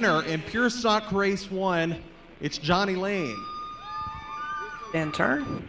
Winner in Pure Stock Race 1, it's Johnny Lane. And turn.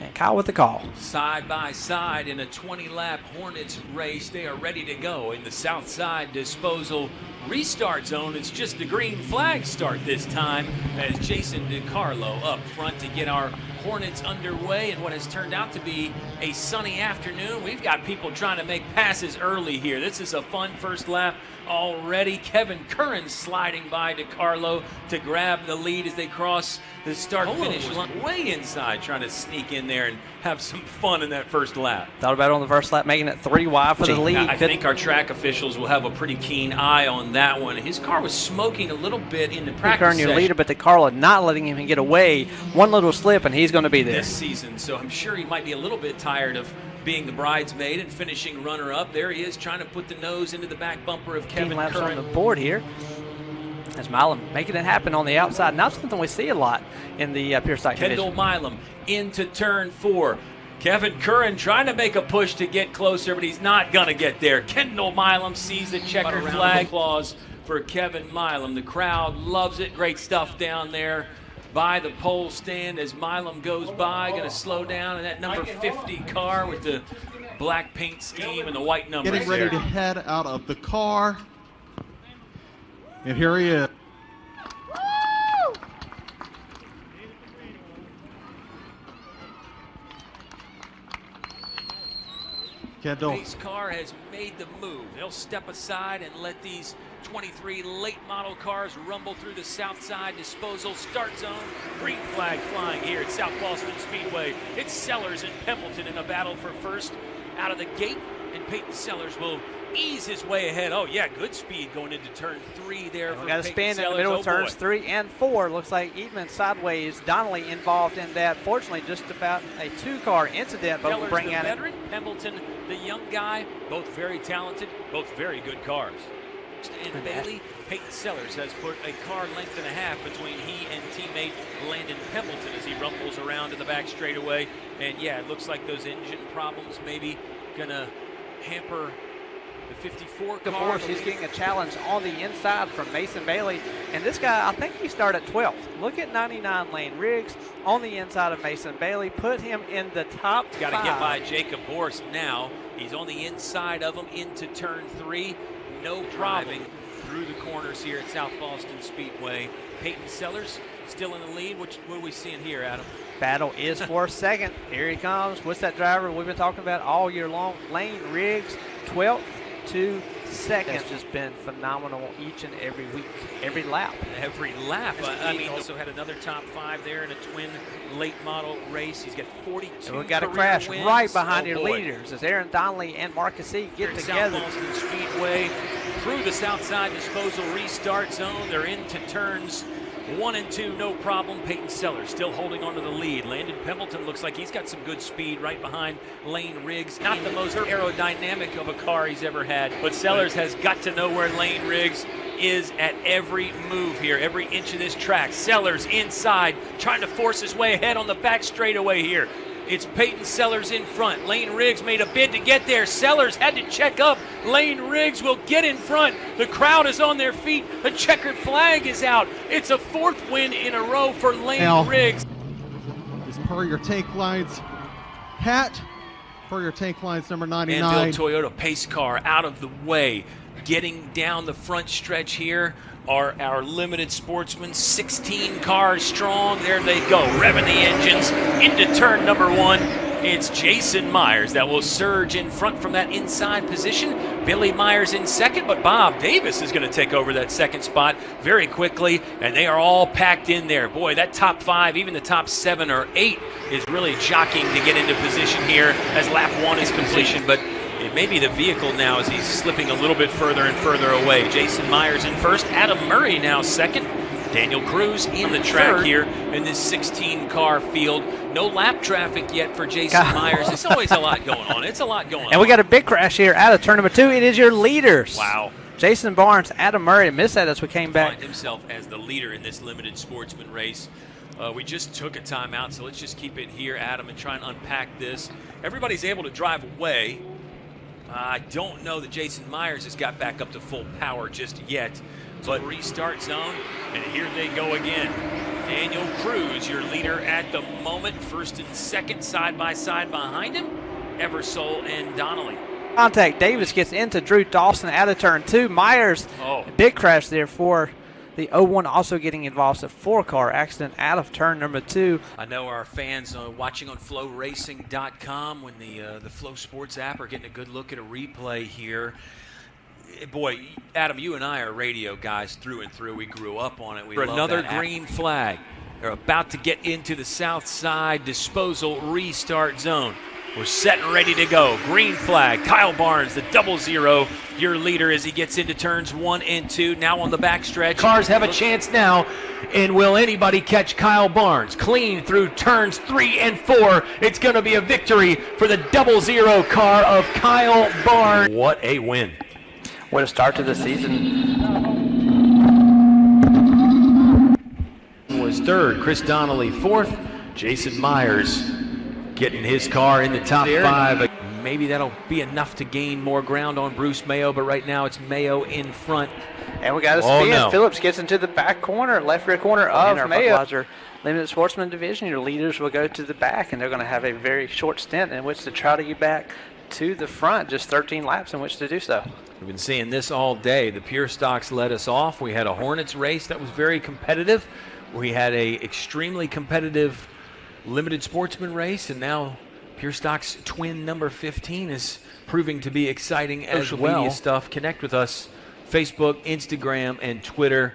And Kyle with the call. Side by side in a 20-lap Hornets race. They are ready to go in the south side disposal restart zone. It's just the green flag start this time as Jason DiCarlo up front to get our Hornets underway in what has turned out to be a sunny afternoon. We've got people trying to make passes early here. This is a fun first lap already. Kevin Curran sliding by DiCarlo to grab the lead as they cross the start-finish line. Way inside, trying to sneak in there and have some fun in that first lap. Thought about it on the first lap, making it 3 wide for the lead. I think our track officials will have a pretty keen eye on that one. His car was smoking a little bit in the practice Curran, your leader, but DiCarlo not letting him get away. One little slip, and he's going to be there. This season, so I'm sure he might be a little bit tired of being the bridesmaid and finishing runner-up. There he is, trying to put the nose into the back bumper of Kevin laps Curran. on the board here. As Milam making it happen on the outside. Not something we see a lot in the Pure Stock Kendall division. Milam into turn 4. Kevin Curran trying to make a push to get closer, but he's not going to get there. Kendall Milam sees the checkered flag. Applause for Kevin Milam. The crowd loves it. Great stuff down there by the pole stand as Milam goes by. Going to slow down in that number 50 car with the black paint scheme and the white numbers. Getting ready to head out of the car. And here he is. Kendall. Pace car has made the move. They'll step aside and let these 23 late model cars rumble through the south side disposal start zone. Green flag flying here at South Boston Speedway. It's Sellers and Pembleton in a battle for first out of the gate, and Peyton Sellers will ease his way ahead. Oh yeah, good speed going into turn 3 there. We got a spin in the middle of turns 3 and 4. Looks like Eatman sideways. Donnelly involved in that. Fortunately, just about a 2-car incident, but we'll bring the out veteran, Pembleton, the young guy, both very talented, both very good cars. And Bailey, Peyton Sellers has put a car length and a half between he and teammate Landon Pembleton as he rumbles around in the back straightaway. And yeah, it looks like those engine problems maybe gonna hamper the 54 car. He's getting a challenge on the inside from Mason Bailey. And this guy, I think he started 12th. Look at 99 Lane Riggs on the inside of Mason Bailey. Put him in the top 5. Got to get by Jacob Borst now. He's on the inside of him into turn 3. No problem through the corners here at South Boston Speedway. Peyton Sellers still in the lead. What are we seeing here, Adam? Battle is for second. Here he comes. What's that driver we've been talking about all year long? Lane Riggs, 12th to second. It's just been phenomenal each and every week, every lap. Every lap. I mean, also had another top 5 there in a twin late model race. He's got 42 and we've got a crash wins. right behind your leaders as Aaron Donnelly and Marcus C. get together. South Boston Speedway through the south side disposal restart zone. They're into turns 1 and 2, no problem. Peyton Sellers still holding on to the lead. Landon Pembleton looks like he's got some good speed right behind Lane Riggs. Not the most aerodynamic of a car he's ever had, but Sellers has got to know where Lane Riggs is at every move here, every inch of this track. Sellers inside, trying to force his way ahead on the back straightaway here. It's Peyton Sellers in front. Lane Riggs made a bid to get there. Sellers had to check up. Lane Riggs will get in front. The crowd is on their feet. The checkered flag is out. It's a 4th win in a row for Lane Riggs. Is per your tank lines hat. For your tank lines number 99. Anvil Toyota pace car out of the way. Getting down the front stretch here are our limited sportsmen, 16 cars strong. There they go, revving the engines into turn number 1. It's Jason Myers that will surge in front from that inside position. Billy Myers in second, but Bob Davis is going to take over that second spot very quickly, and they are all packed in there. Boy, that top 5, even the top 7 or 8 is really jockeying to get into position here as lap 1 is completion, but it may be the vehicle now as he's slipping a little bit further and further away. Jason Myers in first, Adam Murray now second. Daniel Cruz in the track here in this 16-car field. No lap traffic yet for Jason Myers. It's always a lot going on. It's a lot going on. And we got a big crash here out of turn number 2. It is your leaders. Wow. Jason Barnes, Adam Murray missed that as we came back. Find himself as the leader in this limited sportsman race. We just took a timeout, so let's just keep it here, Adam, and try and unpack this. Everybody's able to drive away. I don't know that Jason Myers has got back up to full power just yet. But restart zone, and here they go again. Daniel Cruz, your leader at the moment. First and second, side by side behind him. Eversole and Donnelly. Contact. Davis gets into Drew Dawson out of turn 2. Myers, big crash there for the 01, also getting involved. It's a 4-car accident out of turn number 2. I know our fans watching on FlowRacing.com when the Flow Sports app are getting a good look at a replay here. Boy, Adam, you and I are radio guys through and through. We grew up on it. We love another that green app. flag. They're about to get into the south side disposal restart zone. We're set and ready to go. Green flag. Kyle Barnes, the 00, your leader as he gets into turns 1 and 2. Now on the backstretch. Cars have a chance now, and will anybody catch Kyle Barnes? Clean through turns 3 and 4. It's going to be a victory for the 00 car of Kyle Barnes. What a win. What a start to the season. Was third. Chris Donnelly fourth. Jason Myers getting his car in the top 5. Maybe that'll be enough to gain more ground on Bruce Mayo, but right now it's Mayo in front. And we got a spin. Phillips gets into the back corner, left rear corner of Mayo. Limited Sportsman Division, your leaders will go to the back, and they're going to have a very short stint in which to try to get back to the front. Just 13 laps in which to do so. We've been seeing this all day. The Pure Stocks led us off. We had a Hornets race that was very competitive. We had a extremely competitive Limited Sportsman race, and now Pure Stocks twin number 15 is proving to be exciting as well. Media stuff. Connect with us, Facebook, Instagram, and Twitter.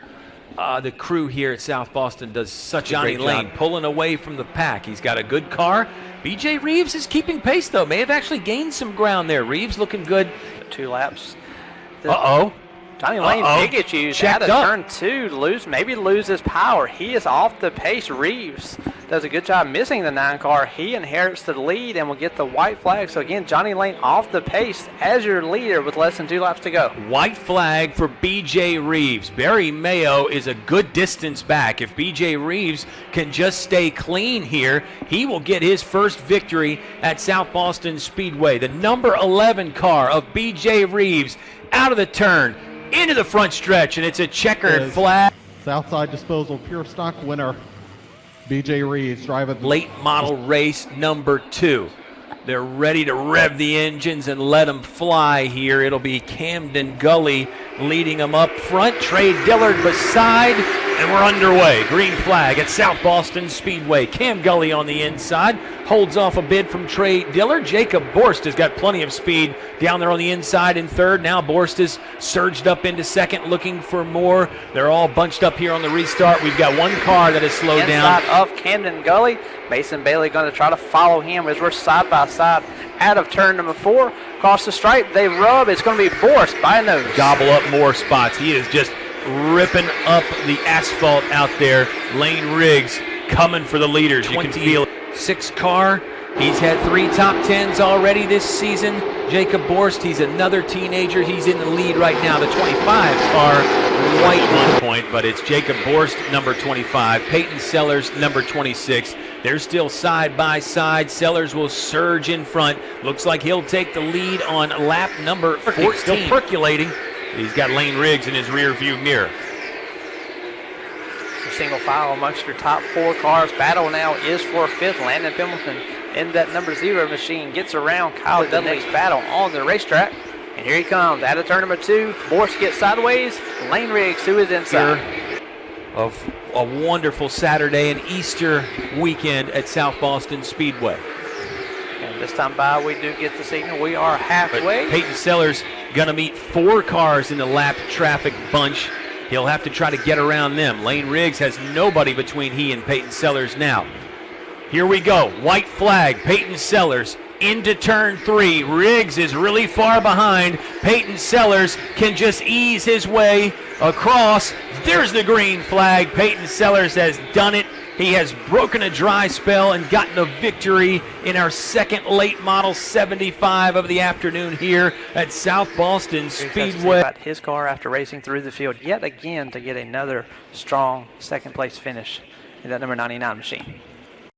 The crew here at South Boston does such a great job. Johnny Lane pulling away from the pack. He's got a good car. BJ Reeves is keeping pace, though. May have actually gained some ground there. Reeves looking good. 2 laps. Johnny Lane, big issues out of turn 2. Maybe loses power. He is off the pace. Reeves does a good job missing the 9 car. He inherits the lead and will get the white flag. So again, Johnny Lane off the pace as your leader with less than 2 laps to go. White flag for BJ Reeves. Barry Mayo is a good distance back. If BJ Reeves can just stay clean here, he will get his first victory at South Boston Speedway. The number 11 car of BJ Reeves out of the turn into the front stretch, and it's a checkered flag. Southside Disposal Pure Stock winner, BJ Reeves driving late model race number 2. They're ready to rev the engines and let them fly here. It'll be Camden Gully leading them up front. Trey Dillard beside, and we're underway. Green flag at South Boston Speedway. Cam Gully on the inside, holds off a bid from Trey Dillard. Jacob Borst has got plenty of speed down there on the inside in third. Now Borst is surged up into second, looking for more. They're all bunched up here on the restart. We've got one car that has slowed down. Inside of Camden Gully. Mason Bailey going to try to follow him as we're side by side out of turn number 4. Across the stripe, they rub. It's going to be Borst by a nose. Gobble up more spots. He is just ripping up the asphalt out there. Lane Riggs coming for the leaders. You can feel it. 6 car. He's had 3 top 10s already this season. Jacob Borst, he's another teenager. He's in the lead right now. The 25 car, white 1 point, but it's Jacob Borst, number 25. Peyton Sellers, number 26. They're still side by side. Sellers will surge in front. Looks like he'll take the lead on lap number 14. Still percolating. He's got Lane Riggs in his rear view mirror. Single file amongst your top 4 cars. Battle now is for 5th. Landon Pendleton in that number 0 machine gets around Kyle Dudley's battle on the racetrack. And here he comes out of turn number 2. Borst gets sideways. Lane Riggs to his inside. Of a wonderful Saturday and Easter weekend at South Boston Speedway. And this time by, we do get the signal. We are halfway. But Peyton Sellers going to meet 4 cars in the lap traffic bunch. He'll have to try to get around them. Lane Riggs has nobody between he and Peyton Sellers now. Here we go. White flag. Peyton Sellers into turn 3. Riggs is really far behind. Peyton Sellers can just ease his way across. There's the green flag. Peyton Sellers has done it. He has broken a dry spell and gotten a victory in our second late model 75 of the afternoon here at South Boston Speedway. About his car after racing through the field yet again to get another strong second place finish in that number 99 machine.